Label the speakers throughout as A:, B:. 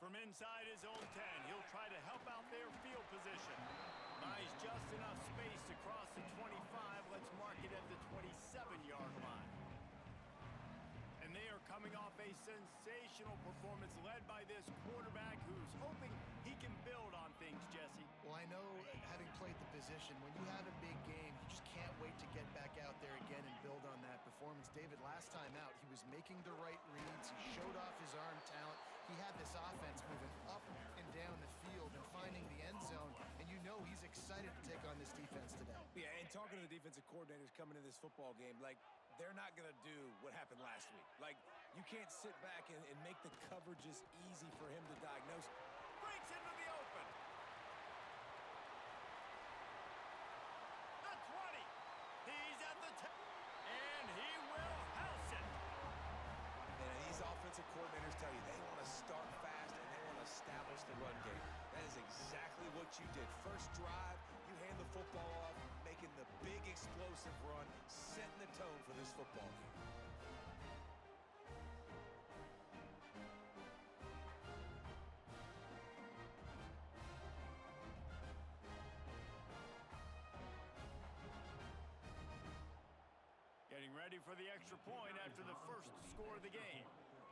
A: From inside his own 10, he'll try to help out their field position. Buys just enough space to cross the 25. Let's mark it at the 27-yard line. And they are coming off a sensational performance led by this quarterback who's hoping he can build on things, Jesse.
B: Well, I know, having played the position, when you have a big game, you just can't wait to get back out there again and build on that performance. David, last time out, he was making the right reads. He showed off his arm talent. He had this offense moving up and down the field and finding the end zone, and you know he's excited to take on this defense today.
C: Yeah, and talking to the defensive coordinators coming into this football game, like, they're not going to do what happened last week. Like, you can't sit back and make the coverages easy for him to diagnose.
A: Breaks into the open. The 20. He's at the 10. And he will house it.
C: And these offensive coordinators tell you they want to start fast and they want to establish the run game. That is exactly what you did. First drive, you hand the football off, making the big explosive run, setting the tone for this football game.
A: Getting ready for the extra point after the first score of the game.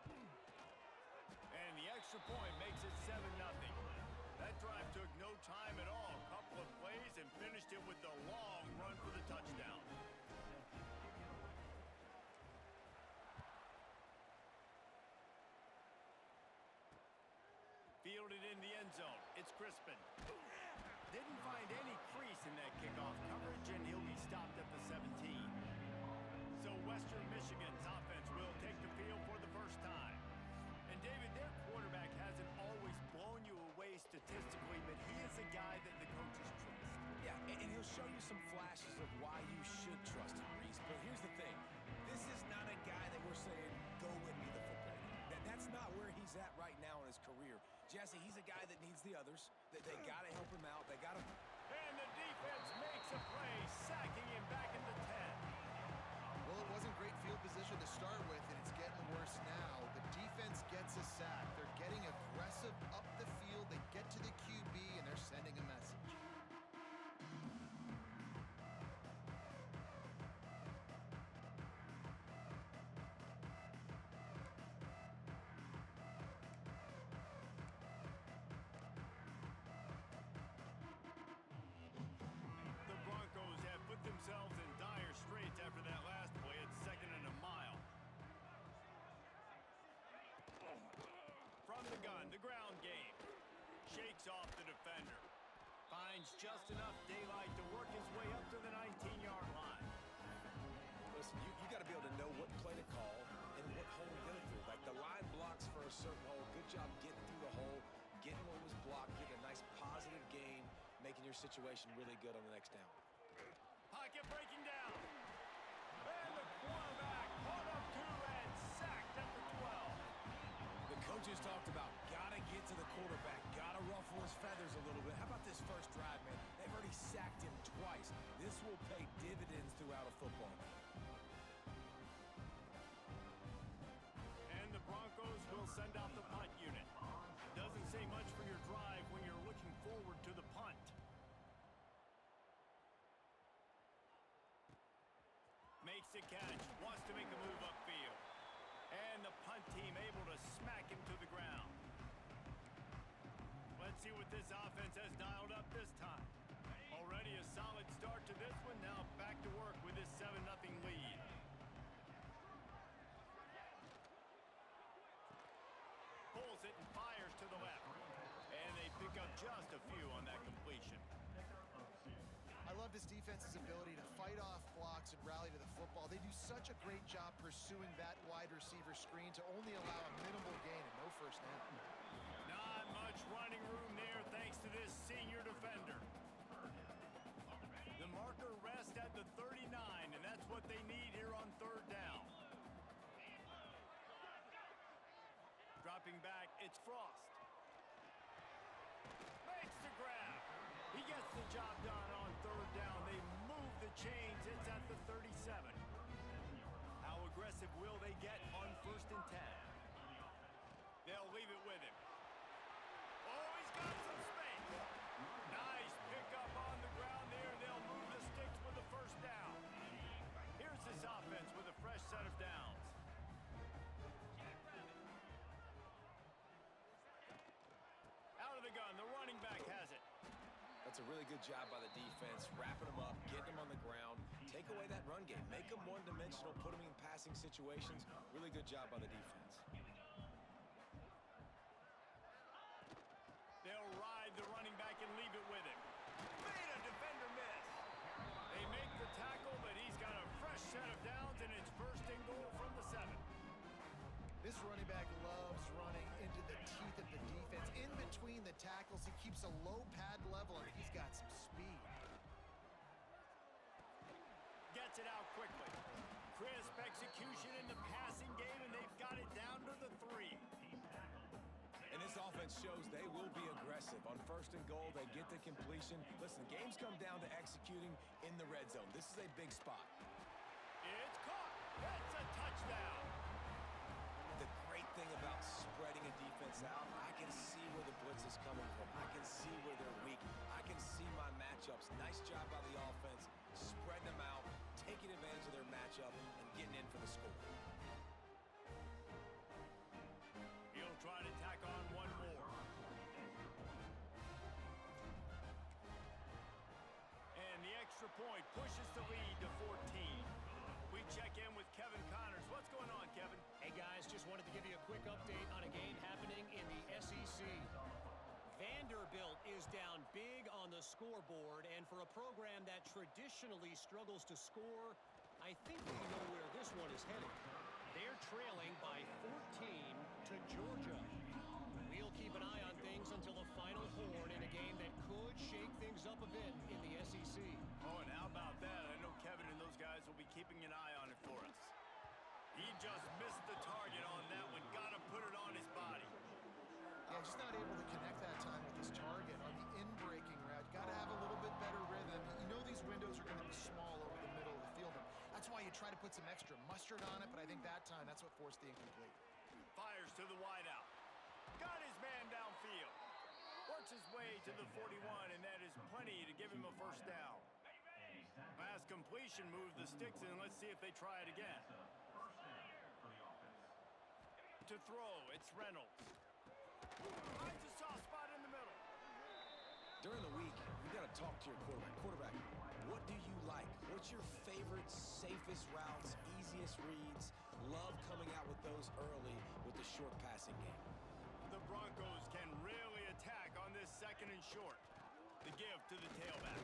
A: And the extra point makes it 7-0. That drive took no time at all. A couple of plays and finished it with a long run for the touchdown. Fielded in the end zone. It's Crispin. Didn't find any crease in that kickoff coverage, and he'll be stopped at the 17. So Western Michigan's offense will take the field for the first time. And David, their quarterback hasn't always blown you away statistically, but he is a guy that the coaches trust.
C: Yeah, and he'll show you some flashes of why you should trust him, Reese. But here's the thing. This is not a guy that we're saying, go win me the football game. That's not where he's at right now in his career. Jesse, he's a guy that needs the others. That they got to help him out. They got to...
A: And the defense makes a play, sacking him back in the 10.
B: Well, it wasn't great field position to start with, and it's getting worse now. The defense gets a sack. They're getting aggressive up the field. They get to the QB, and they're sending a message.
A: Themselves in dire straits after that last play. It's 2nd and a mile. From the gun, the ground game. Shakes off the defender. Finds just enough daylight to work his way up to the 19-yard line.
C: Listen, you got to be able to know what play to call and what hole to go through. Like, the line blocks for a certain hole. Good job getting through the hole, getting what was blocked, getting a nice positive gain, making your situation really good on the next down.
A: Pocket breaking down. And the quarterback caught up to and sacked at the 12.
C: The coaches talked about gotta get to the quarterback, gotta ruffle his feathers a little bit. How about this first drive, man? They've already sacked him twice. This will pay dividends throughout a football game.
A: And the Broncos will send out the punt unit. Doesn't say much for your drive when you're looking forward to the punt. Makes the catch, wants to make a move upfield. And the punt team able to smack him to the ground. Let's see what this offense has dialed up this time. Already a solid start to this one. Now back to work with this 7-0 lead. Pulls it and fires to the left. And they pick up just a few on that completion.
B: I love this defense's ability to fight off blocks and rally to the football. They do such a great job pursuing that wide receiver screen to only allow a minimal gain and no first down.
A: Not much running room there thanks to this senior defender. The marker rests at the 39, and that's what they need here on 3rd down. Dropping back, it's Frost. Makes the grab. He gets the job done on 3rd down. They move the chains. It's at the 37. How aggressive will they get on 1st and 10? They'll leave it with him.
C: That's a really good job by the defense, wrapping them up, getting them on the ground, take away that run game, make them one-dimensional, put them in passing situations. Really good job by the defense.
A: They'll ride the running back and leave it with him. Made a defender miss. They make the tackle, but he's got a fresh set of downs, and it's first and goal from the 7.
B: This running back loves running into the teeth of the defense. In between the tackles, he keeps a low pad level, and he's got some speed.
A: Gets it out quickly. Crisp execution in the passing game, and they've got it down to the 3.
C: And this offense shows they will be aggressive. On first and goal, they get the completion. Listen, games come down to executing in the red zone. This is a big spot.
A: It's caught. That's a touchdown.
C: The great thing about spreading a defense out, I can see where the blitz is coming from. I can see where they're weak. I can see my matchups. Nice job by the offense, spreading them out, taking advantage of their matchup, and getting in for the score.
A: He'll try to tack on one more. And the extra point pushes the lead to 14. We check in with Kevin Connors. What's going on, Kevin?
D: Hey, guys, just wanted to give you a quick update on a game happening in the SEC. Vanderbilt is down big on the scoreboard, and for a program that traditionally struggles to score, I think we know where this one is headed. They're trailing by 14 to Georgia. We'll keep an eye on things until the final horn in a game that could shake things up a bit in the SEC.
A: Oh, and how about that? I know Kevin and those guys will be keeping an eye on it for us. He just missed the target on that one. Got to put it on his body.
B: Yeah, just not able to connect that time with his target on the in-breaking route. Got to have a little bit better rhythm. You know these windows are going to be small over the middle of the field. That's why you try to put some extra mustard on it, but I think that time that's what forced the incomplete.
A: Fires to the wideout. Got his man downfield. Works his way to the 41, and that is plenty to give him a first down. Pass completion moves the sticks in. Let's see if they try it again. To throw, it's Reynolds. Finds a soft spot in the middle.
C: During the week, you got to talk to your quarterback. Quarterback, what do you like? What's your favorite, safest routes, easiest reads? Love coming out with those early with the short passing game.
A: The Broncos can really attack on this second and short. The give to the tailback.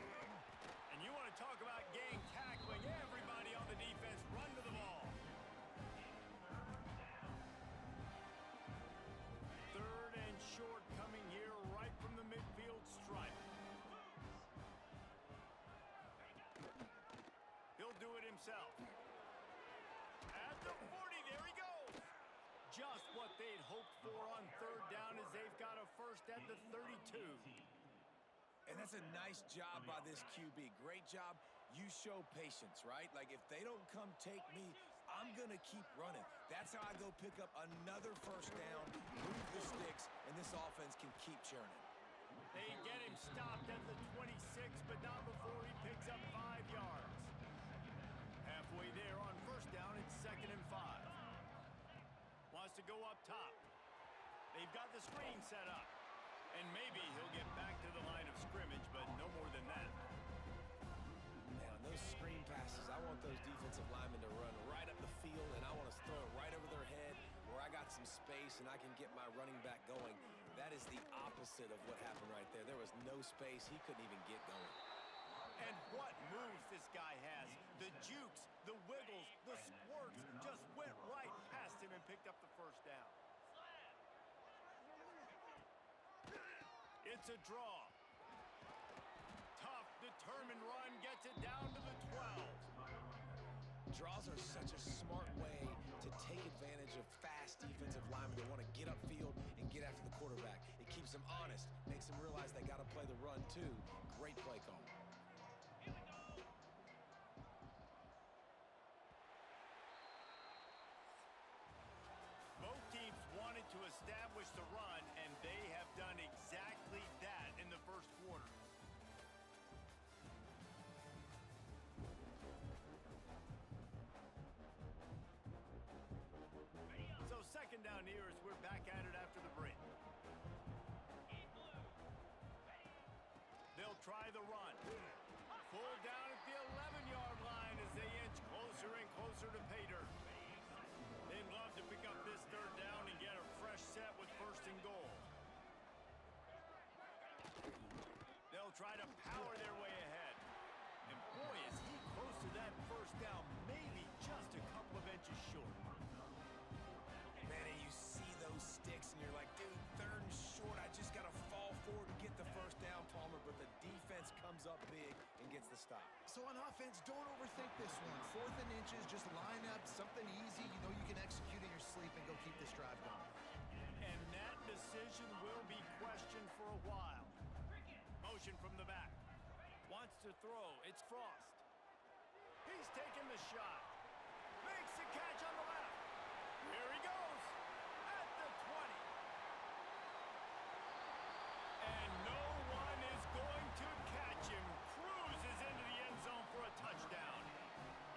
A: And you want to talk about gang tackling. Everybody on the defense run to the ball. Third and short coming here right from the midfield stripe. He'll do it himself. At the 40, there he goes. Just what they'd hoped for on third down as they've got a first at the 32.
C: And that's a nice job by this QB. Great job. You show patience, right? Like, if they don't come take me, I'm going to keep running. That's how I go pick up another first down, move the sticks, and this offense can keep churning.
A: They get him stopped at the 26, but not before he picks up 5 yards. Halfway there on first down, it's 2nd and 5. Wants to go up top. They've got the screen set up. And maybe he'll get back to the line of scrimmage, but no more than that.
C: Man, on those screen passes, I want those defensive linemen to run right up the field, and I want to throw it right over their head where I got some space and I can get my running back going. That is the opposite of what happened right there. There was no space. He couldn't even get going.
A: And what moves this guy has. The jukes, the wiggles, the squirts just went right past him and picked up the first down. It's a draw. Tough, determined run gets it down to the 12.
C: Draws are such a smart way to take advantage of fast defensive linemen that want to get upfield and get after the quarterback. It keeps them honest, makes them realize they got to play the run too. Great play call.
A: Both teams wanted to establish the run, and they have done exactly that in the first quarter. So second down here as we're back at it after the break. They'll try the run. Pulled down at the 11-yard line as they inch closer and closer to pay dirt. They'd love to pick up this third down and get a fresh set with first and goal. They'll try to power their way ahead. And boy, is he close to that first down, maybe just a couple of inches short.
C: Man, and you see those sticks and you're like, dude, third and short, I just got to fall forward and get the first down, Palmer, but the defense comes up big and gets the stop.
B: So on offense, don't overthink this one. 4th and inches, just line up, something easy. You know you can execute in your sleep and go keep this drive going.
A: And that decision will be questioned for a while. Motion from the back. Wants to throw. It's Frost. He's taking the shot. Makes the catch on the left. Here he goes. At the 20. And no one is going to catch him. Cruises into the end zone for a touchdown.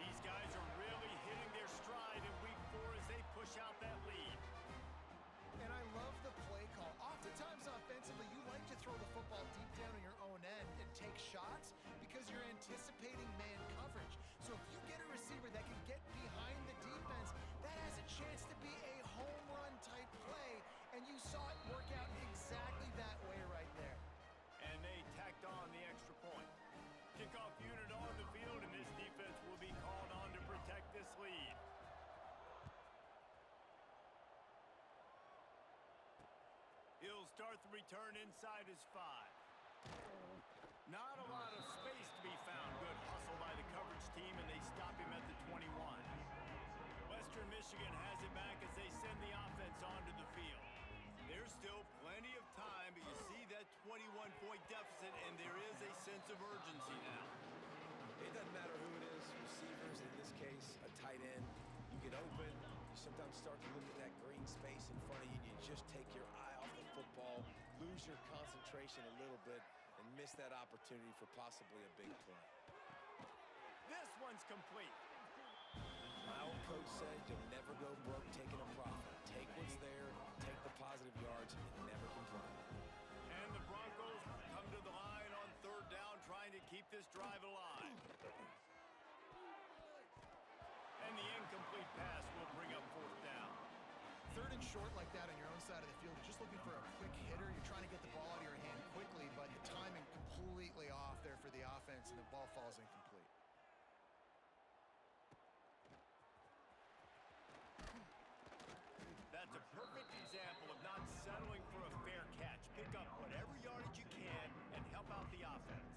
A: These guys are really hitting their stride in week 4 as they push out that lead.
B: And I love the play call. Oftentimes offensively, you like to throw the football deep down on your own end and take shots because you're anticipating man coverage. So if you get a receiver that can get behind the defense, that has a chance to be a home run type play. And you saw it work out exactly that way right there.
A: And they tacked on the extra point. Kickoff unit on the field, and this defense will be called on to protect this lead. He'll start the return inside his 5. Not a lot of space to be found. Good hustle by the coverage team, and they stop him at the 21. Western Michigan has it back as they send the offense onto the field. There's still plenty of time, but you see that 21-point deficit, and there is a sense of urgency now.
C: It doesn't matter who it is, receivers, in this case, a tight end. You get open, you sometimes start to look at that green space in front of you, and you just take your eye off the football, lose your concentration a little bit, and miss that opportunity for possibly a big play.
A: This one's complete.
C: My old coach said you'll never go broke taking a profit. Take what's there, take the positive yards, and never complain.
A: And the Broncos come to the line on third down, trying to keep this drive alive. And the incomplete pass will bring up fourth down.
B: 3rd and short like that on your own side of the field, you're just looking for a quick hitter. You're trying to get the ball out of your hand quickly, but the timing completely off there for the offense, and the ball falls incomplete.
A: That's a perfect example of not settling for a fair catch. Pick up whatever yardage you can and help out the offense.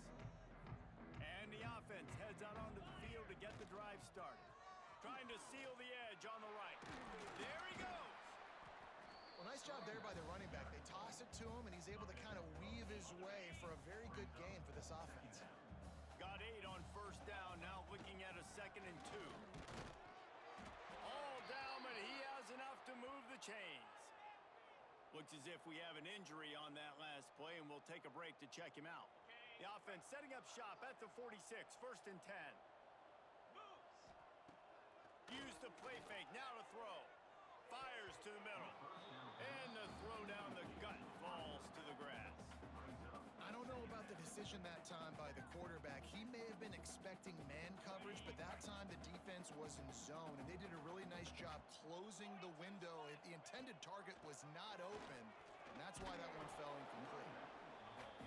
A: And the offense heads out onto the field to get the drive started. Trying to seal the edge on the right. There he goes.
B: Well, nice job there by the running back. They toss it to him, and he's able to kind of weave his way for a very good gain for this offense.
A: Got 8 on first down, now looking at a 2nd and 2. All down, but he has enough to move the chains. Looks as if we have an injury on that last play, and we'll take a break to check him out. The offense setting up shop at the 46, 1st and 10. Use the play fake, now to throw. Fires to the middle. And the throw down the gut falls to the grass.
B: I don't know about the decision that time by the quarterback. He may have been expecting man coverage, but that time the defense was in zone, and they did a really nice job closing the window. The intended target was not open, and that's why that one fell incomplete.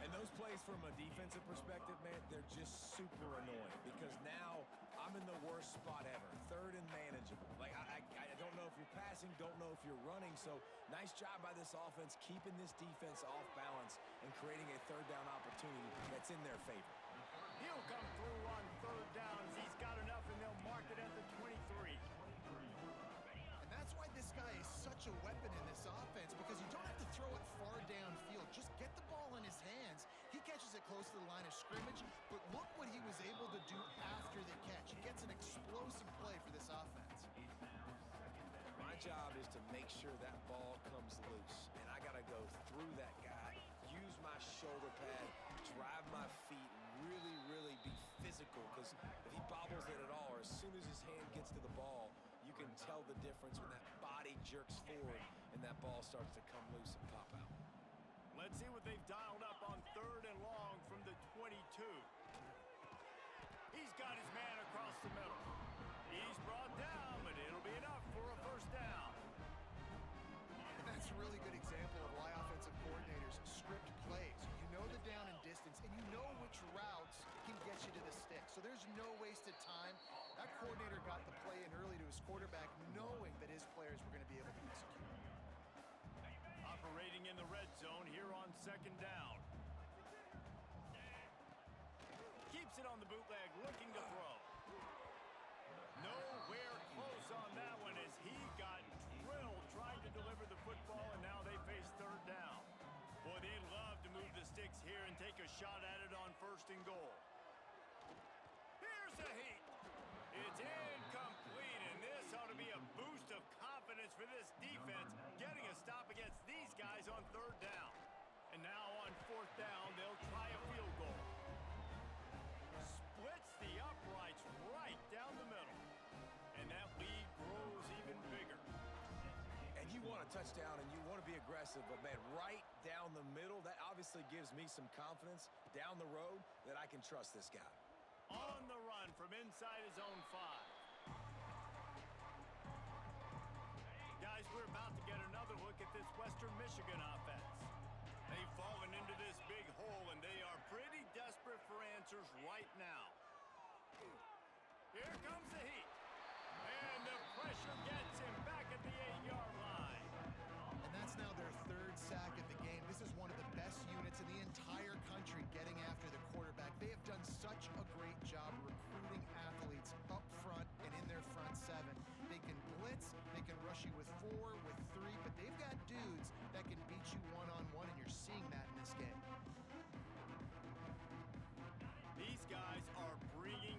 C: And those plays from a defensive perspective, man, they're just super annoying because now I'm in the worst spot ever. 3rd and manageable. Like, I don't know if you're passing, don't know if you're running. So nice job by this offense keeping this defense off balance and creating a 3rd down opportunity that's in their favor.
A: He'll come through on 3rd downs. He's got enough, and they'll mark it at the 23.
B: And that's why this guy is such a weapon in this offense, because you don't have to throw it far downfield. Just get the ball in his hands. He catches it close to the line of scrimmage, but look what he was able to do after the catch. He gets an explosive play for this offense.
C: My job is to make sure that ball comes loose, and I got to go through that guy, use my shoulder pad, drive my feet, really, really be physical, because if he bobbles it at all, or as soon as his hand gets to the ball, you can tell the difference when that body jerks forward and that ball starts to come loose and pop out.
A: Let's see what they've dialed up on 3rd and long from the the 22. He's got his man across the middle. He's brought down, but it'll be enough for a first down.
B: And that's a really good example of why offensive coordinators script plays. You know the down and distance, and you know which routes can get you to the stick. So there's no wasted time. That coordinator got the play in early to his quarterback, knowing that his players were going to be able to execute.
A: Operating in the red zone here on second down. Keeps it on the bootleg, looking to throw. Nowhere close on that one as he got drilled trying to deliver the football, and now they face third down. Boy, they'd love to move the sticks here and take a shot at it on first and goal. Here's a heat. It's incomplete, and this ought to be a boost of confidence for this defense, getting a stop against these guys on third down. And now on fourth down, they'll try a field goal. Splits the uprights right down the middle. And that lead grows even bigger.
C: And you want a touchdown and you want to be aggressive, but man, right down the middle, that obviously gives me some confidence down the road that I can trust this guy.
A: On the run from inside his own 5. Guys, we're about to get another look at this Western Michigan offense. They've fallen into this big hole, and they are pretty desperate for answers right now. Here comes the heat. And the pressure gets him back at the 8-yard line.
B: And that's now their third sack of the game. This is one of the best units in the entire country getting after the quarterback. They have done such a great job recruiting athletes up front and in their front 7. They can blitz, they can rush you with 4, with 3, but they've got dudes that can beat you one-on-one, and you're seeing that in this game.
A: These guys are bringing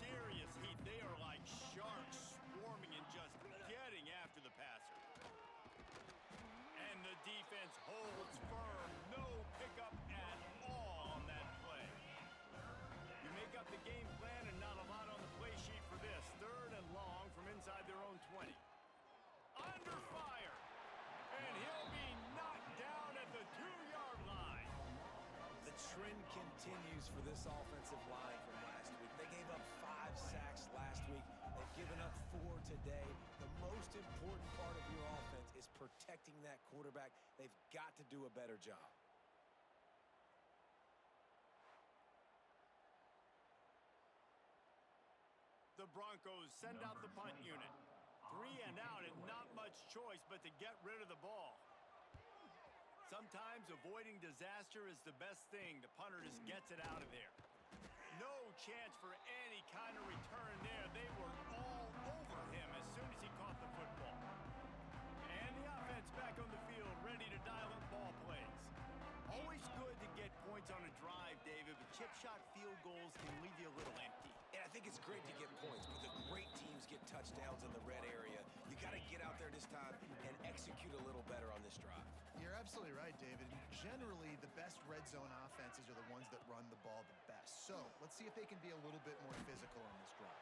A: serious heat. They are like sharks swarming and just getting after the passer. And the defense holds firm. No pickup at all on that play. You make up the game plan and not a lot on the play sheet for this. Third and long from inside their own 20. Under fire. And he'll be knocked down at the 2-yard line.
C: The trend continues for this offensive line from last week. They gave up 5 sacks last week. They've given up 4 today. The most important part of your offense is protecting that quarterback. They've got to do a better job.
A: The Broncos send out the punt unit. 3 and out and not much choice but to get rid of the ball. Sometimes avoiding disaster is the best thing. The punter just gets it out of there. No chance for any kind of return there. They were all over him as soon as he caught the football. And the offense back on the field, ready to dial up ball plays. Always good to get points on a drive, David, but chip shot field goals can leave you a little empty.
C: And I think it's great to get points, but the great teams get touchdowns in the red area. You got to get out there this time and execute a little better on this drive.
B: You're absolutely right, David. Generally, the best red zone offenses are the ones that run the ball the best. So let's see if they can be a little bit more physical on this drive.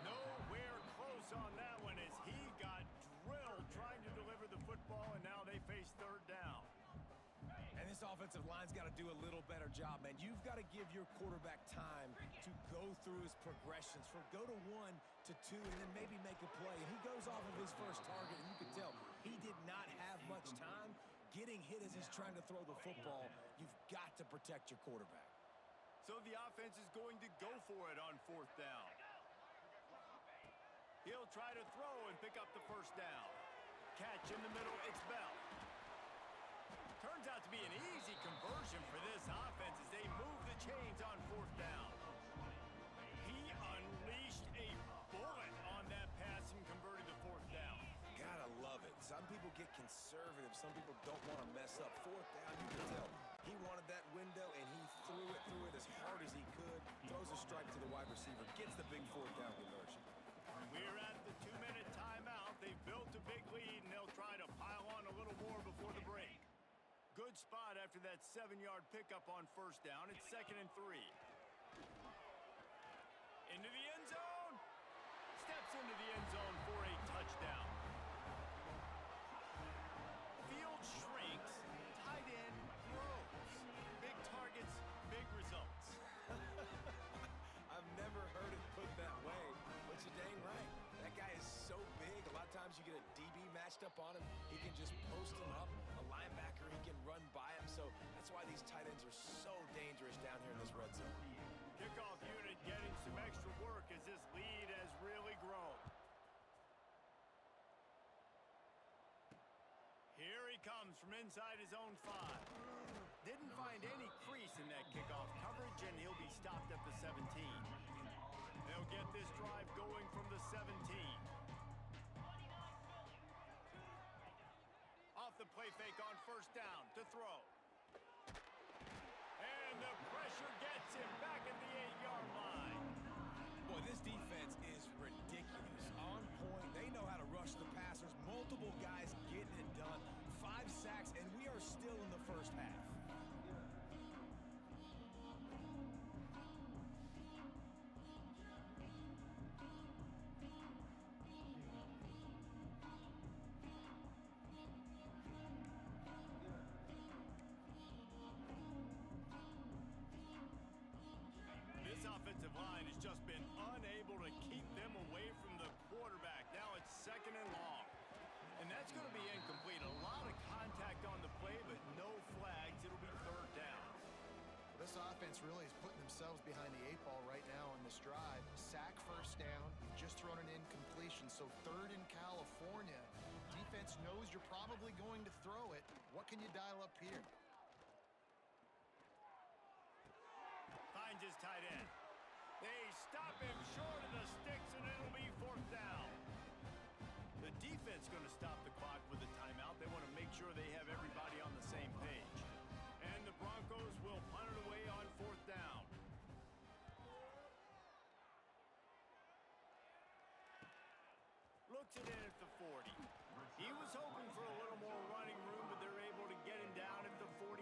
A: Nowhere close on that one as he got drilled trying to deliver the football, and now they face third down.
C: And this offensive line's got to do a little better job, man. You've got to give your quarterback time to go through his progressions from go to 1 to 2 and then maybe make a play. And he goes off of his first target, and you can tell he did not have much time getting hit as he's trying to throw the football. You've got to protect your quarterback.
A: So the offense is going to go for it on fourth down. He'll try to throw and pick up the first down. Catch in the middle, it's Bell. Turns out to be an easy conversion for this offense as they move the chains on fourth down. He unleashed a bullet on that pass and converted the fourth down.
C: Gotta love it. Some people get conservative. Some people don't want to mess up. Fourth down, you can tell. He wanted that window, and he threw it as hard as he could. Throws a strike to the wide receiver. Gets the big fourth down conversion.
A: We're at the 2-minute timeout. They've built a big lead, and they'll try to pile on a little more before the break. Good spot after that 7-yard pickup on first down. It's 2nd and 3. Into the end zone. Steps into the end zone for a touchdown. Field shrinks. Tight end grows. Big targets, big results. he comes from inside his own 5. Didn't find any crease in that kickoff coverage, and he'll be stopped at the 17. They'll get this drive going from the 17. Off the play fake on first down to throw. And the pressure gets him back at the 8-yard line.
C: Boy, this defense is ridiculous. On point. They know how to rush the passers. Multiple guys getting it done. 5 sacks, and we are still in the first half.
A: This offensive line has just been unable to keep them away from the quarterback. Now it's 2nd and long. And that's going to be incomplete. A lot of contact on the play, but no flags. It'll be 3rd down.
B: This offense really is putting themselves behind the 8 ball right now on this drive. Sack, first down. You've just thrown an incompletion. So 3rd in California. Defense knows you're probably going to throw it. What can you dial up here?
A: Finds his tight end. They stop him short of the sticks, and it'll be 4th down. The defense going to stop the clock with a timeout. They want to make sure they have everybody on the same page. And the Broncos will punt it away on 4th down. Looks it in at the 40. He was hoping for a little more running room, but they're able to get him down at the 45.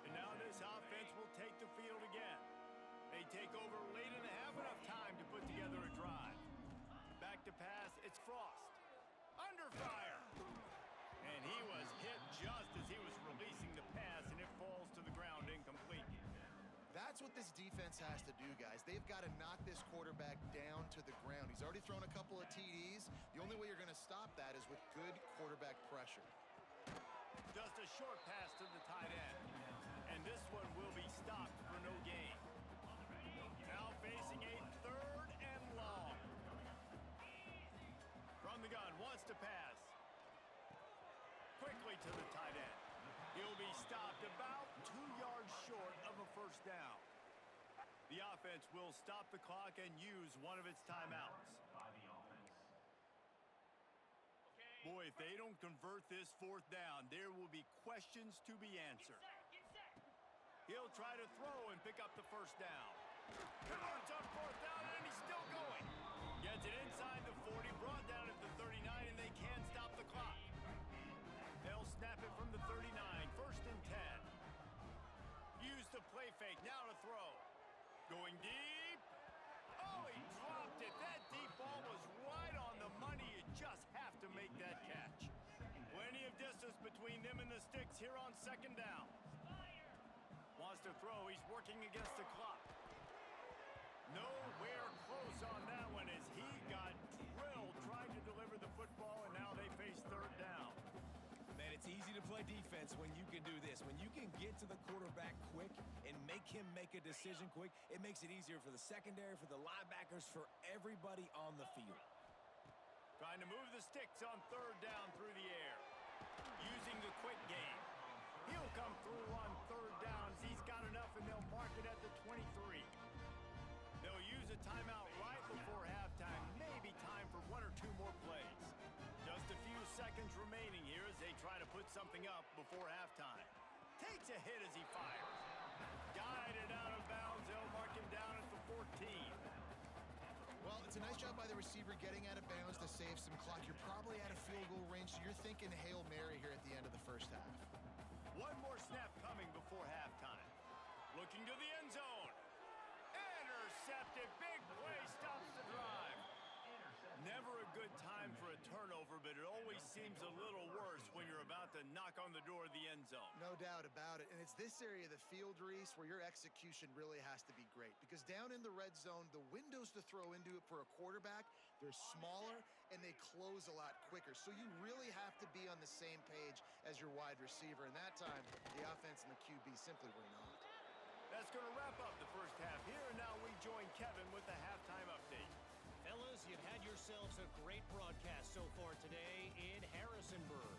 A: And now this offense will take the field again. They take over late in the half, enough time to put together a drive. Back to pass, it's Frost. Under fire. And he was hit just as he was releasing the pass, and it falls to the ground incomplete.
B: That's what this defense has to do, guys. They've got to knock this quarterback down to the ground. He's already thrown a couple of TDs. The only way you're going to stop that is with good quarterback pressure.
A: Just a short pass to the tight end. And this one will be stopped for no gain. Now facing a 3rd and long. From the gun, wants to pass. Quickly to the tight end. He'll be stopped about 2 yards short of a first down. The offense will stop the clock and use one of its timeouts. Boy, if they don't convert this 4th down, there will be questions to be answered. He'll try to throw and pick up the first down. Converts on 4th down, and he's still going. Gets it inside the 40, brought down at the 39, and they can't stop the clock. They'll snap it from the 39, 1st and 10. Use the play fake, now to throw. Going deep. Oh, he dropped it. That deep ball was right on the money. You just have to make that catch. Plenty of distance between them and the sticks here on 2nd down. Wants to throw. He's working against the clock. Nowhere close on that one as he got drilled trying to deliver the football, and now they face 3rd down.
C: Man, it's easy to play defense when you can do this. When you can get to the quarterback quick and make him make a decision quick, it makes it easier for the secondary, for the linebackers, for everybody on the field.
A: Trying to move the sticks on 3rd down through the air. Using the quick game. He'll come through on 3rd down. He's got enough, and they'll mark it at the 23. They'll use a timeout right before halftime. Maybe time for 1 or 2 more plays. Just a few seconds remaining here as they try to put something up before halftime. Takes a hit as he fires. Guided out of bounds. They'll mark him down at the 14.
B: Well, it's a nice job by the receiver getting out of bounds to save some clock. You're probably out of field goal range, so you're thinking Hail Mary here at the end of the first half.
A: One more snap coming before halftime. Looking to the end zone. Intercepted. Big play stops the drive. Never a good time for a turnover, but it always seems a little worse when you're about to knock on the door of the end zone.
B: No doubt about it. And it's this area of the field, Reese, where your execution really has to be great. Because down in the red zone, the windows to throw into it for a quarterback, they're smaller and they close a lot quicker. So you really have to be on the same page as your wide receiver. And that time, the offense and the QB simply were not.
A: That's going to wrap up the first half here. And now we join Kevin with the halftime update.
D: Fellas, you've had yourselves a great broadcast so far today in Harrisonburg.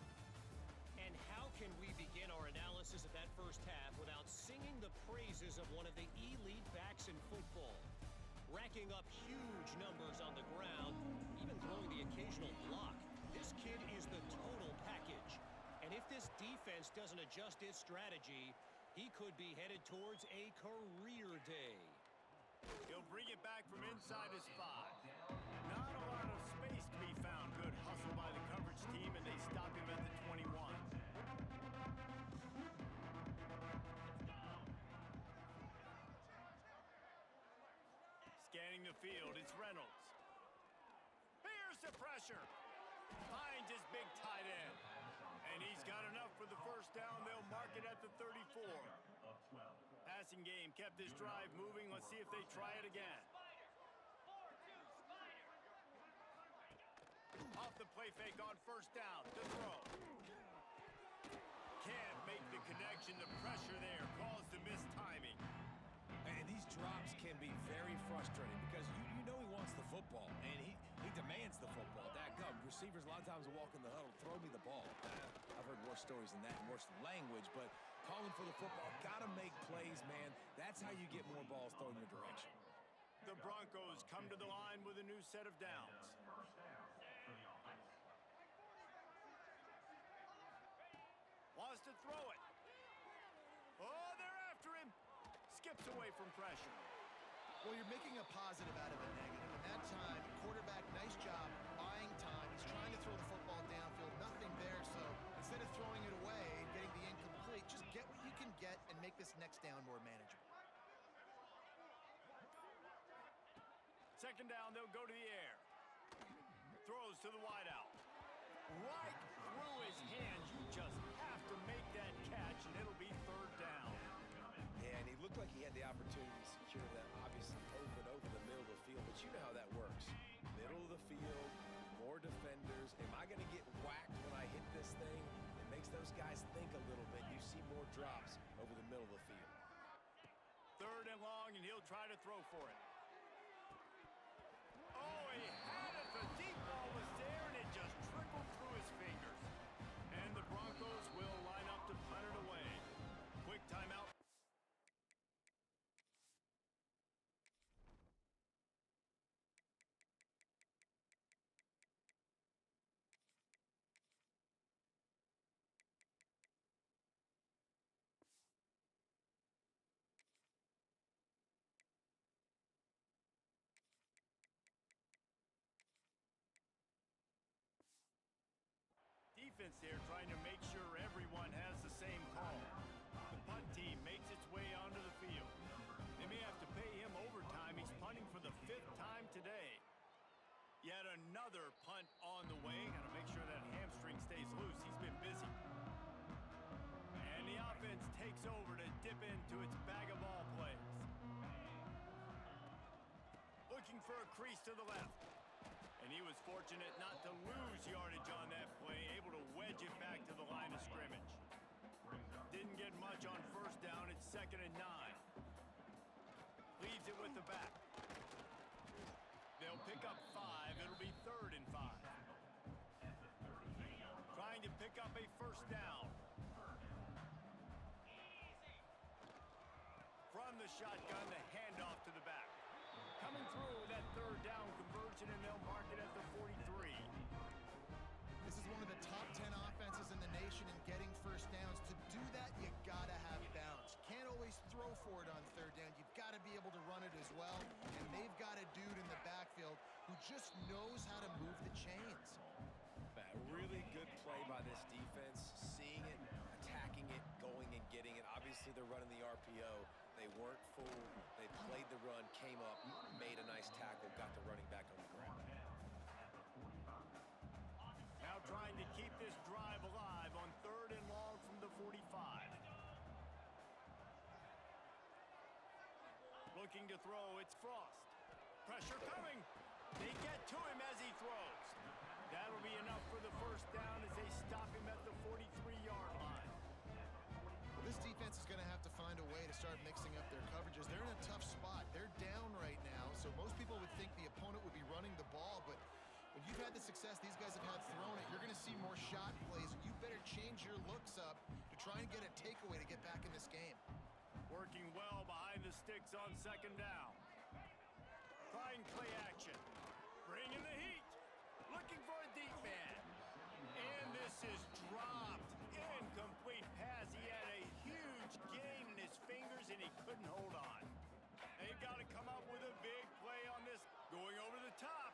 D: praises of one of the elite backs in football. Racking up huge numbers on the ground, even throwing the occasional block. This kid is the total package. And if this defense doesn't adjust its strategy, he could be headed towards a career day.
A: He'll bring it back from inside his 5. Not a lot of space to be found. Good hustle by the coverage team, and they stop him at the 21. Scanning the field, it's Reynolds. Here's the pressure. Finds his big tight end. And he's got enough for the first down. They'll mark it at the 34. Passing game kept this drive moving. Let's see if they try it again. Off the play fake on first down. To throw. Can't make the connection. The pressure there caused the missed timing.
C: And these drops can be very frustrating because you know he wants the football, and he demands the football. Receivers a lot of times will walk in the huddle, throw me the ball. I've heard worse stories than that and worse language, but calling for the football, gotta make plays, man. That's how you get more balls thrown in your direction.
A: The Broncos come to the line with a new set of downs. Wants to throw it. Oh, they're after him. Skips away from pressure.
B: Well, you're making a positive out of a negative. And that time, quarterback, nice job buying time. He's trying to throw the football downfield. Nothing there. So instead of throwing it away and getting the incomplete, just get what you can get and make this next down more manageable.
A: Second down, they'll go to the air. Throws to the wideout. Right through his hands. You just have to make that catch, and it'll be third down.
C: Yeah, and he looked like he had the opportunity to secure that, obviously, over and over the middle of the field. But you know how that works. Middle of the field, more defenders. Am I going to get whacked when I hit this thing? It makes those guys think a little bit. You see more drops over the middle of the field.
A: Third and long, and he'll try to throw for it. Oh, he had it. The deep ball was there, and it just trickled through his fingers. And the Broncos will line up to punt it away. Quick timeout. Defense there trying to make sure everyone has the same call. The punt team makes its way onto the field. They may have to pay him overtime. He's punting for the 5th time today. Yet another punt on the way. Got to make sure that hamstring stays loose. He's been busy. And the offense takes over to dip into its bag of ball plays. Looking for a crease to the left. And he was fortunate not to lose yardage on that play, able to wedge it back to the line of scrimmage. Didn't get much on first down. It's 2nd and 9. Leaves it with the back. They'll pick up 5. It'll be 3rd and 5. Trying to pick up a first down. From the shotgun, the handoff to the back. Coming through with that 3rd down conversion, and they'll mark it at the 43.
B: This is one of the top 10 offenses in the nation in getting first downs. To do that, you gotta have balance. You can't always throw for it on 3rd down. You've got to be able to run it as well. And they've got a dude in the backfield who just knows how to move the chains.
C: A really good play by this defense, seeing it, attacking it, going and getting it. Obviously, they're running the RPO. They weren't fooled. They played the run, came up, made a nice tackle, got the running back on the ground.
A: Now trying to keep this drive alive on 3rd and long from the 45. Looking to throw, it's Frost. Pressure coming. They get to him as he throws. That'll be enough for the first down as they stop him at the 43-yard line.
B: Well, this defense is going to have to find a way to start mixing up their coverages. They're in a tough spot. They're down right now, so most people would think the opponent would be running the ball, but when you've had the success these guys have had throwing it, you're going to see more shot plays, and you better change your looks up to try and get a takeaway to get back in this game.
A: Working well behind the sticks on second down. Trying play action. Bringing the heat. Looking for a deep man. And this is dropped. Incomplete pass. He had a huge gain in his fingers and he couldn't hold on. They've got to come up with a big play on this. Going over the top.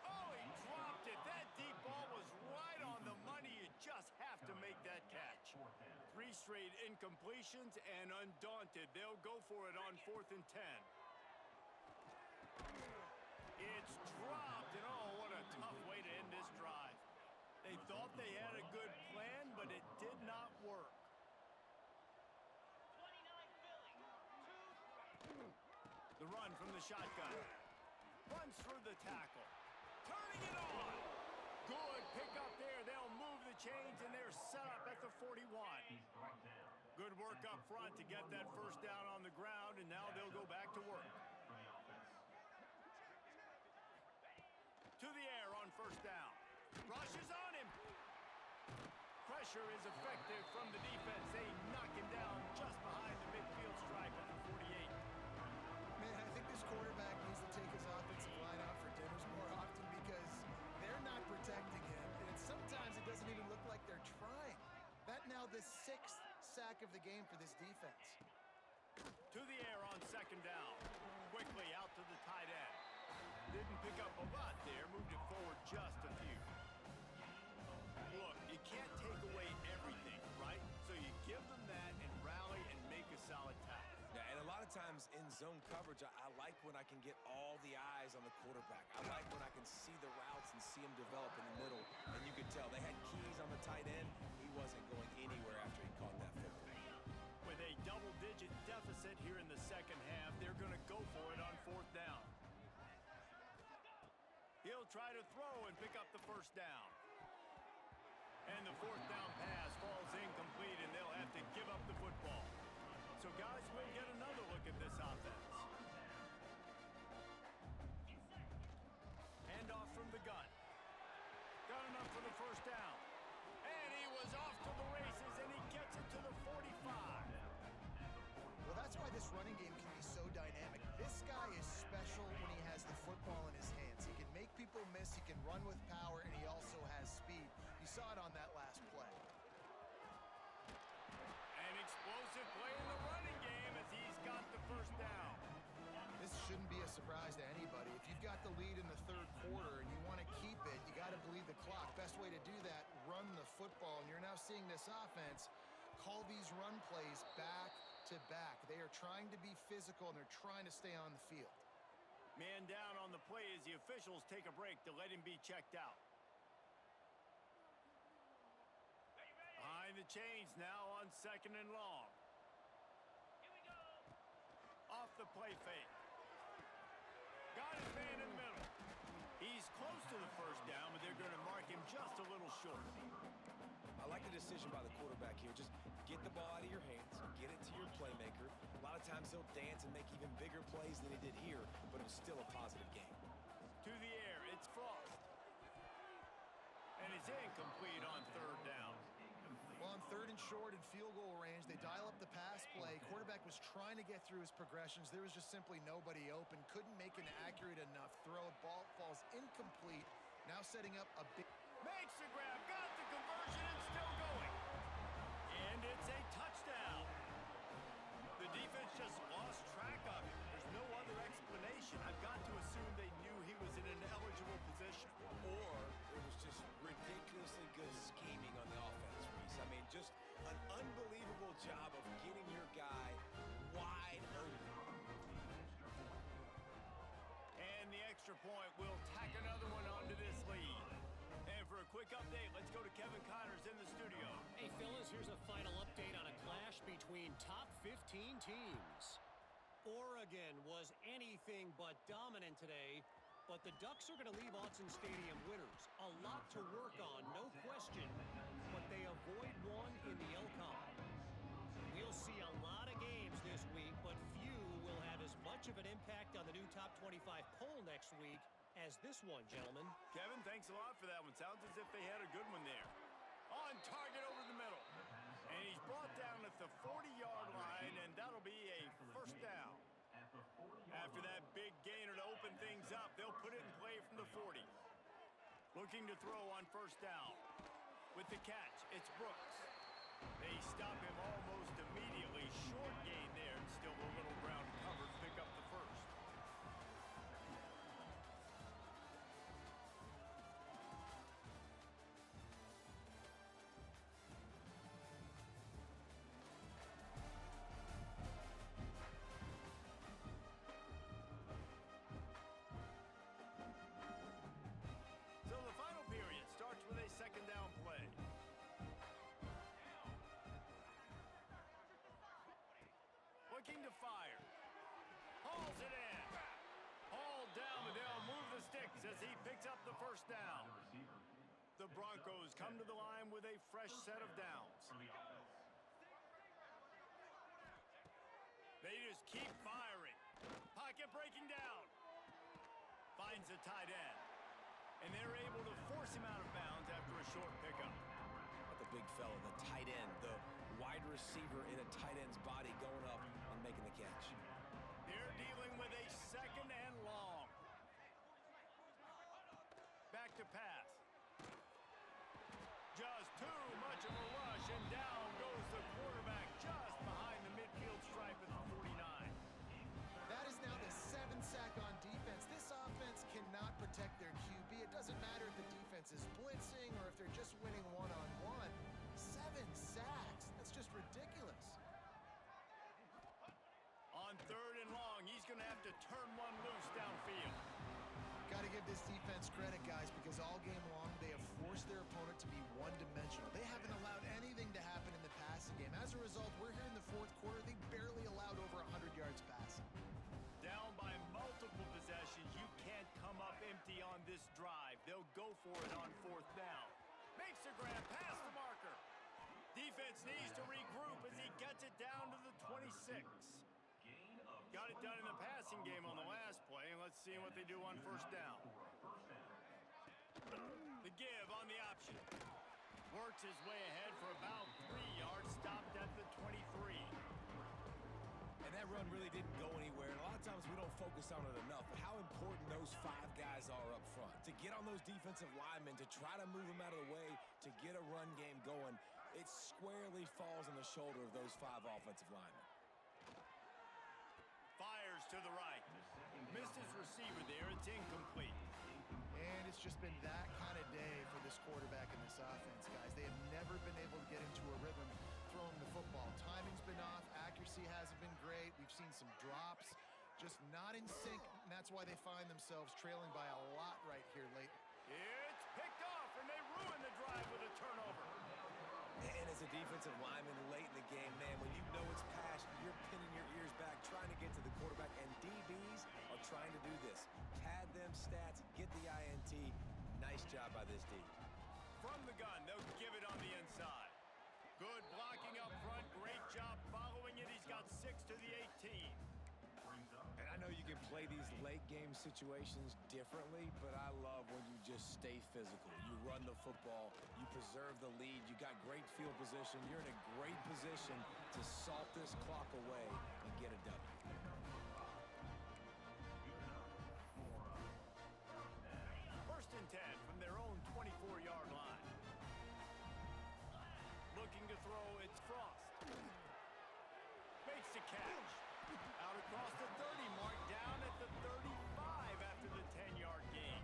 A: Oh, he dropped it. That deep ball was right on the money. You just have to make that catch. 3 straight incompletions, and undaunted, they'll go for it on 4th and 10. It's dropped, and oh, what a tough way to end this drive. They thought they had a good plan, but it did not work. The run from the shotgun. Runs through the tackle. Turning it on. Good pickup there. They'll move the chains, and they're set up at the 41. Good work up front to get that first down on the ground, and now they'll go back to work. To the air on first down. Rushes on him. Pressure is effective from the defense. They knock him down just behind the midfield stripe at the 48.
B: Man, I think this quarterback needs to take his offensive line out for dinners more often because they're not protecting him. And sometimes it doesn't even look like they're trying. That now the 6th sack of the game for this defense.
A: To the air on second down. Quickly out to the tight end. Didn't pick up a lot there. Moved it forward just a few. Look, you can't take away everything, right? So you give them that and rally and make a solid tackle.
C: Yeah, and a lot of times in zone coverage, I like when I can get all the eyes on the quarterback. I like when I can see the routes and see him develop in the middle. And you could tell they had keys on the tight end. He wasn't going anywhere after he caught that football.
A: With a double-digit deficit here in the second half, they're going to go for it on 4th down. He'll try to throw and pick up the first down. And the 4th down pass falls incomplete, and they'll have to give up the football. So, guys, we'll get another look at this offense. Handoff from the gun. Got enough for the first down. And he was off to the races, and he gets it to the 45.
B: Well, that's why this running game can be so dynamic. This guy is special when he has the football in his hands. He can make people miss, he can run with power, and he also has speed. You saw it on that last play.
A: An explosive play in the running game as he's got the first down.
B: This shouldn't be a surprise to anybody. If you've got the lead in the 3rd quarter and you want to keep it, you got to bleed the clock. Best way to do that, run the football. And you're now seeing this offense call these run plays back to back. They are trying to be physical, and they're trying to stay on the field.
A: Man down on the play as the officials take a break to let him be checked out. Behind the chains now on 2nd and long. Off the play fake. Got his man in the middle. He's close to the first down, but they're going to mark him just a little short.
C: I like the decision by the quarterback here. Just get the ball out of your hands, get it to your playmaker. A lot of times he'll dance and make even bigger plays than he did here, but it was still a positive game.
A: To the air, it's Frost. And it's incomplete on 3rd down.
B: Well, on 3rd and short and field goal range, they dial up the pass play. Quarterback was trying to get through his progressions. There was just simply nobody open. Couldn't make an accurate enough throw. Ball falls incomplete. Now setting up a big...
A: Makes the grab, got the conversion, and still going. And it's a touchdown. The defense just lost track of him. There's no other explanation. I've got to assume they knew he was in an eligible position.
C: Or it was just ridiculously good scheming on the offense, Reese. I mean, just an unbelievable job of getting your guy wide open.
A: And the extra point will tack another one onto this lead. And for a quick update, let's go to Kevin Connors in the studio.
D: Hey, fellas, here's a final update on a clash between top 15 teams. Oregon was anything but dominant today, but the Ducks are going to leave Autzen Stadium winners. A lot to work on, no question, but they avoid one in the Elcon. We'll see a lot of games this week, but few will have as much of an impact on the new top 25 poll next week as this one, gentlemen.
A: Kevin, thanks a lot for that one. Sounds as if they had a good one there. On target over the middle. And he's brought down at the 40-yard Looking to throw on first down. With the catch, it's Brooks. They stop him almost immediately. Short gain there, and still a little ground covered to pick up the first. So the final period starts with a second down play. Looking to fire. Hauls it in. Hauled down, but they'll move the sticks as he picks up the first down. The Broncos come to the line with a fresh set of downs. They just keep firing. Pocket breaking down. Finds a tight end. And they're able to force him out of bounds after a short pickup.
C: The big fella, the tight end, the wide receiver in a tight end's body going up and making the catch.
A: They're dealing with a second and long. Back to pass. Just too much of a rush, and down goes the quarterback just behind the midfield stripe at the 49.
B: That is now the 7th sack on defense. This offense cannot protect their QB. It doesn't matter if the defense is blitzing or if they're just winning one-on-one. 7 sacks. That's just ridiculous.
A: On third and long, he's going to have to turn one loose downfield.
B: Got to give this defense credit, guys, because all game long they have forced their opponent to be one-dimensional. They haven't allowed anything to happen in the passing game. As a result, we're here in the fourth quarter. They barely allowed over 100 yards passing.
A: Down by multiple possessions, you can't come up empty on this drive. They'll go for it on fourth down. Makes a grab past the marker. Defense needs to regroup as he gets it down to the 26. Got it done in the passing game on the last play, and let's see what they do on first down. The give on the option. Works his way ahead for about 3 yards, stopped at the 23.
C: And that run really didn't go anywhere. And a lot of times we don't focus on it enough, but how important those 5 guys are up front. To get on those defensive linemen, to try to move them out of the way, to get a run game going, it squarely falls on the shoulder of those 5 offensive linemen.
A: Fires to the right. Missed his receiver there. It's incomplete.
B: And it's just been that kind of day for this quarterback and this offense, guys. They have never been able to get into a rhythm throwing the football. Timing's been off. Accuracy hasn't been great. We've seen some drops. Just not in sync, and that's why they find themselves trailing by a lot right here late.
A: It's picked off, and they ruin the drive with a turnover.
C: And as a defensive lineman late in the game, man, when you know it's passed, you're pinning your ears back, trying to get to the quarterback, and DBs are trying to do this. Pad them stats, get the INT. Nice job by this D.
A: From the gun, they'll give it on the inside. Good blocking up front. Great job following it. He's got 6 to the 18.
C: And I know you can play these late game situations differently, but I love when you just stay physical. You run the football, you preserve the lead, you got great field position, you're in a great position to salt this clock away and get a W.
A: First and 10 from their own 24-yard line. Looking to throw, it's Frost. Makes the catch. Out across the 30 mark, down at the 35 after the 10-yard gain.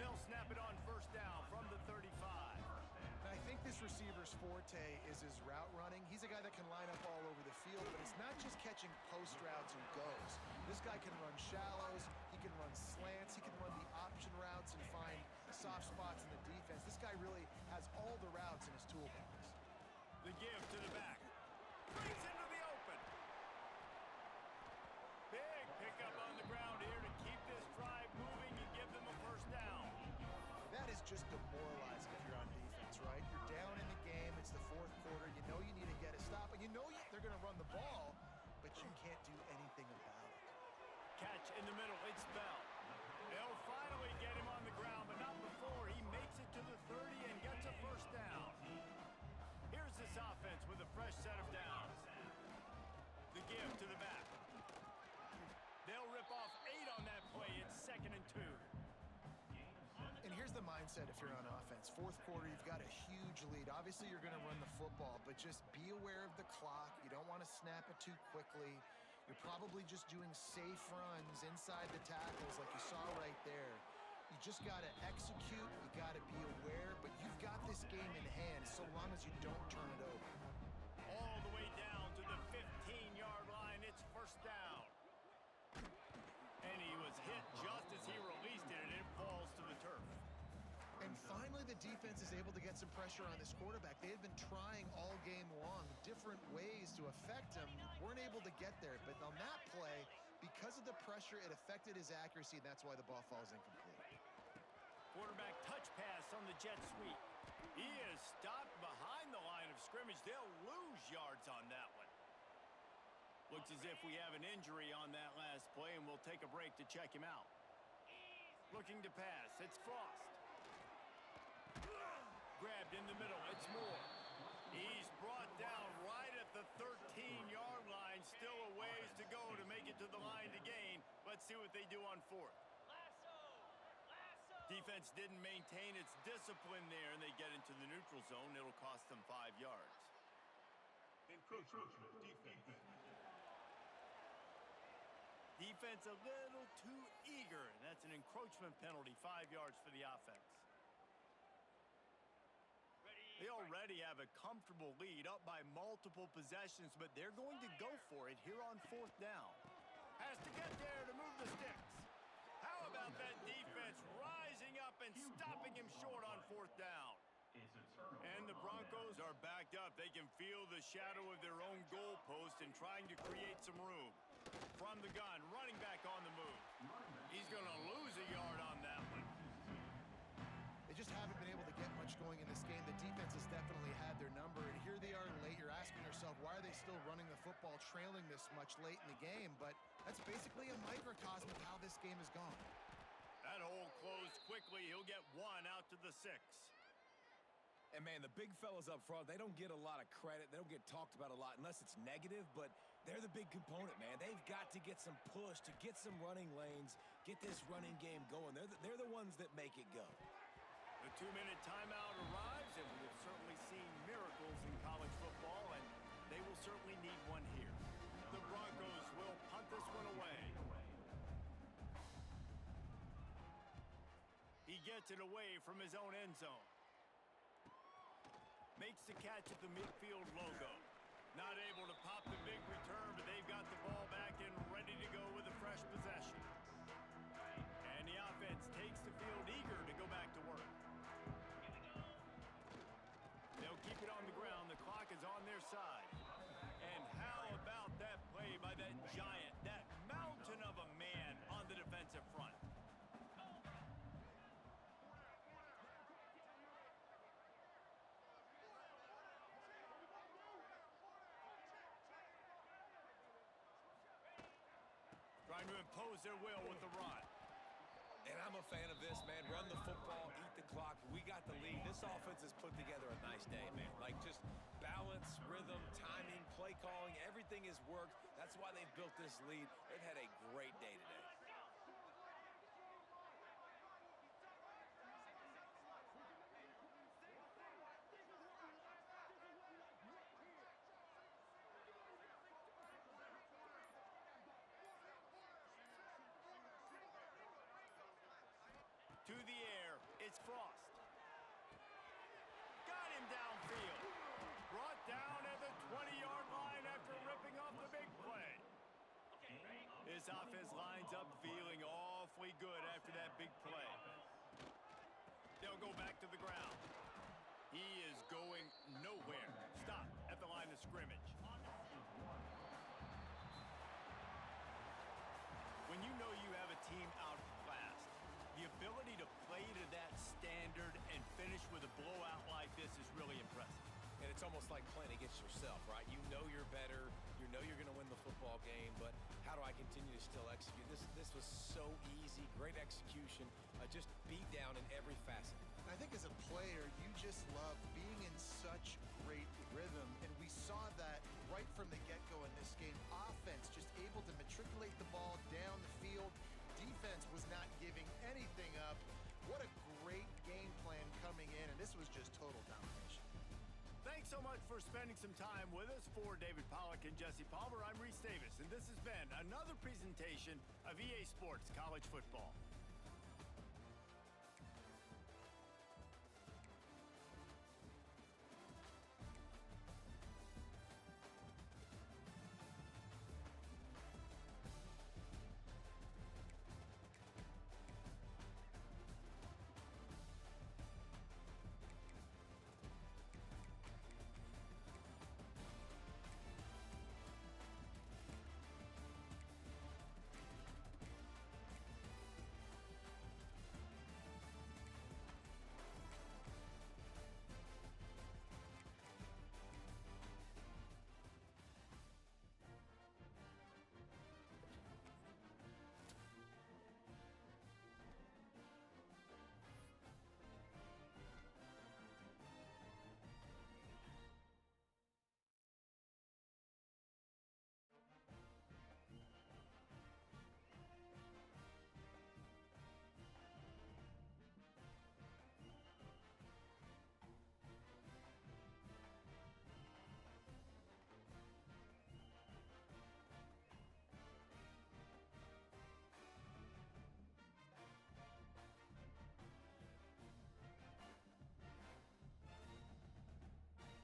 A: They'll snap it on first down from the 35.
B: And I think this receiver's forte is his route running. He's a guy that can line up all over the field, but it's not just catching post routes and goes. This guy can run shallows, he can run slants, he can run the option routes and find soft spots in the defense. This guy really has all the routes in his toolbox.
A: The give to the back. Brings into the open. Big pickup on the ground here to keep this drive moving and give them a first down.
B: That is just demoralizing if you're on defense, right? You're down in the game. It's the fourth quarter. You know you need to get a stop, and you know they're going to run the ball, but you can't do anything about it.
A: Catch in the middle. It's Bell. They'll finally get him on the ground, but not before he makes it to the 30 and gets a first down. Here's this offense with a fresh set of downs. The give to the back. They'll rip off 8 on that play. It's 2nd and 2.
B: And mindset if you're on offense. Fourth quarter, you've got a huge lead. Obviously, you're going to run the football, but just be aware of the clock. You don't want to snap it too quickly. You're probably just doing safe runs inside the tackles like you saw right there. You just got to execute. You got to be aware, but you've got this game in hand so long as you don't turn it over.
A: All the way down to the 15-yard line. It's first down. And he was hit just as he released it, and it falls to the turf.
B: And finally, the defense is able to get some pressure on this quarterback. They had been trying all game long, different ways to affect him. Weren't able to get there, but on that play, because of the pressure, it affected his accuracy, and that's why the ball falls incomplete.
A: Quarterback touch pass on the jet sweep. He is stopped behind the line of scrimmage. They'll lose yards on that one. Looks as if we have an injury on that last play, and we'll take a break to check him out. Looking to pass. It's Frost. Grabbed in the middle. It's Moore. He's brought down right at the 13-yard line. Still a ways to go to make it to the line to gain. Let's see what they do on fourth. Defense didn't maintain its discipline there, and they get into the neutral zone. It'll cost them 5 yards.
E: Encroachment defense.
A: Defense a little too eager, and that's an encroachment penalty, 5 yards for the offense. They already have a comfortable lead, up by multiple possessions, but they're going to go for it here on fourth down. Has to get there to move the sticks. How about that defense rising up and stopping him short on fourth down? And the Broncos are backed up. They can feel the shadow of their own goalpost and trying to create some room. From the gun, running back on the move. He's going to lose a yard on that one.
B: They just haven't been able to get much going in this game. The defense has definitely had their number, and here they are late. You're asking yourself, why are they still running the football, trailing this much late in the game? But that's basically a microcosm of how this game has gone.
A: That hole closed quickly. He'll get one out to the 6.
C: And, man, the big fellas up front, they don't get a lot of credit. They don't get talked about a lot unless it's negative, but they're the big component, man. They've got to get some push to get some running lanes, get this running game going. They're the ones that make it go.
A: The 2-minute timeout arrives, and we have certainly seen miracles in college football, and they will certainly need one here. The Broncos will punt this one away. He gets it away from his own end zone. Makes the catch at the midfield logo. Not able to pop the big return, but they've got the ball back and ready to go with a fresh possession. And the offense takes the field eager to go back to work. They'll keep it on the ground. The clock is on their side. And how about that play by that giant, that mountain of a man on the defensive front? Trying to impose their will with the run.
C: And I'm a fan of this, man. Run the football, eat the clock. We got the lead. This offense has put together a nice day, man. Like, just balance, rhythm, timing, play calling, everything has worked. That's why they've built this lead. They've had a great day today.
A: To the air, it's Frost. Got him downfield. Brought down at the 20-yard line after ripping off the big play. This offense lines up feeling awfully good after that big play. They'll go back to the ground. He is going nowhere. Stop at the line of scrimmage. When you know you have a team outclassed, the ability to play to that standard and finish with a blowout like this is really impressive.
C: And it's almost like playing against yourself, right? You know you're better. You know you're going to win the football game, but how do I continue to still execute? This was so easy, great execution, just beat down in every facet.
B: And I think as a player, you just love being in such great rhythm, and we saw that right from the get-go in this game. Offense just able to matriculate the ball down the field. Defense was not giving anything up. What a great game was just total domination.
A: Thanks so much for spending some time with us. For David Pollack and Jesse Palmer, I'm Reese Davis, and this has been another presentation of EA Sports College Football.